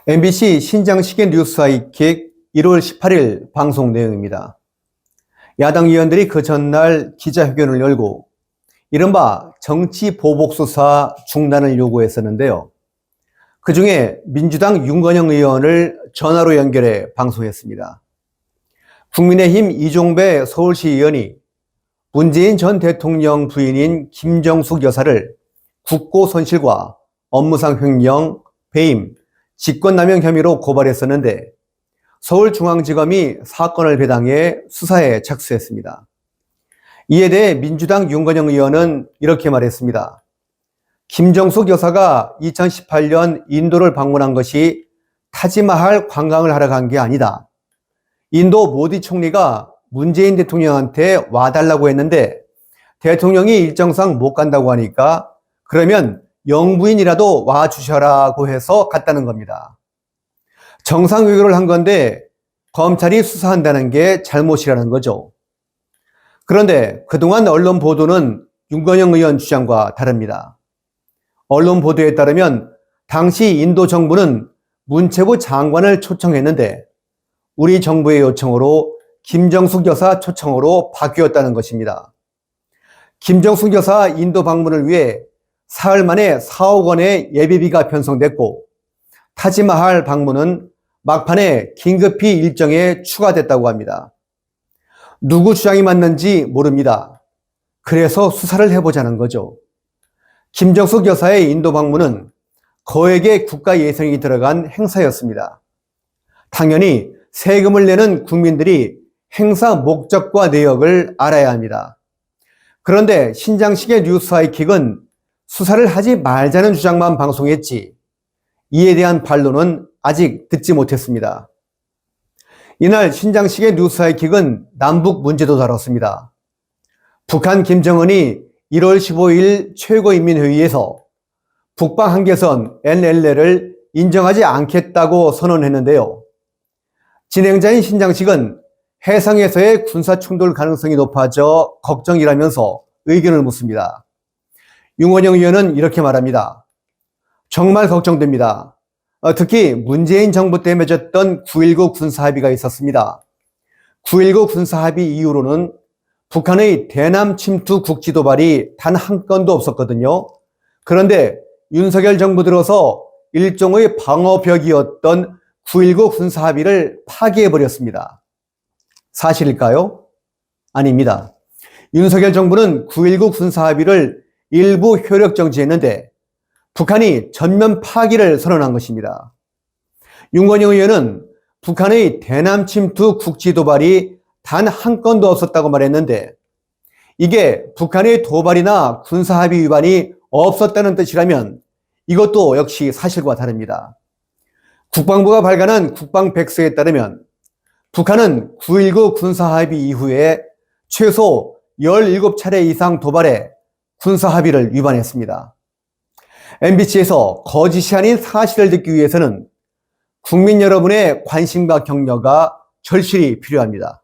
MBC 신장시계 뉴스 하이킥 1월 18일 방송 내용입니다. 야당 의원들이 그 전날 기자회견을 열고 이른바 정치 보복 수사 중단을 요구했었는데요. 그중에 민주당 윤건영 의원을 전화로 연결해 방송했습니다. 국민의힘 이종배 서울시 의원이 문재인 전 대통령 부인인 김정숙 여사를 국고손실과 업무상 횡령, 배임, 직권남용 혐의로 고발했었는데 서울중앙지검이 사건을 배당해 수사에 착수했습니다. 이에 대해 민주당 윤건영 의원은 이렇게 말했습니다. 김정숙 여사가 2018년 인도를 방문한 것이 타지마할 관광을 하러 간 게 아니다. 인도 모디 총리가 문재인 대통령한테 와달라고 했는데 대통령이 일정상 못 간다고 하니까 그러면 영부인이라도 와주셔라고 해서 갔다는 겁니다. 정상외교를 한 건데 검찰이 수사한다는 게 잘못이라는 거죠. 그런데 그동안 언론 보도는 윤건영 의원 주장과 다릅니다. 언론 보도에 따르면 당시 인도 정부는 문체부 장관을 초청했는데 우리 정부의 요청으로 김정숙 여사 초청으로 바뀌었다는 것입니다. 김정숙 여사 인도 방문을 위해 사흘 만에 4억 원의 예비비가 편성됐고 타지마할 방문은 막판에 긴급히 일정에 추가됐다고 합니다. 누구 주장이 맞는지 모릅니다. 그래서 수사를 해보자는 거죠. 김정숙 여사의 인도 방문은 거액의 국가 예산이 들어간 행사였습니다. 당연히 세금을 내는 국민들이 행사 목적과 내역을 알아야 합니다. 그런데 신장시계 뉴스 하이킥은 수사를 하지 말자는 주장만 방송했지 이에 대한 반론은 아직 듣지 못했습니다. 이날 신장시계 뉴스 하이킥은 남북 문제도 다뤘습니다. 북한 김정은이 1월 15일 최고인민회의에서 북방 한계선 NLL을 인정하지 않겠다고 선언했는데요. 진행자인 신장식은 해상에서의 군사충돌 가능성이 높아져 걱정이라면서 의견을 묻습니다. 윤건영 의원은 이렇게 말합니다. 정말 걱정됩니다. 특히 문재인 정부 때 맺었던 9.19 군사합의가 있었습니다. 9.19 군사합의 이후로는 북한의 대남 침투 국지 도발이 단 한 건도 없었거든요. 그런데 윤석열 정부 들어서 일종의 방어벽이었던 9.19 군사합의를 파기해버렸습니다. 사실일까요? 아닙니다. 윤석열 정부는 9.19 군사합의를 일부 효력 정지했는데 북한이 전면 파기를 선언한 것입니다. 윤건영 의원은 북한의 대남 침투 국지 도발이 단 한 건도 없었다고 말했는데 이게 북한의 도발이나 군사합의 위반이 없었다는 뜻이라면 이것도 역시 사실과 다릅니다. 국방부가 발간한 국방백서에 따르면 북한은 9.19 군사합의 이후에 최소 17차례 이상 도발해 군사합의를 위반했습니다. MBC에서 거짓이 아닌 사실을 듣기 위해서는 국민 여러분의 관심과 격려가 절실히 필요합니다.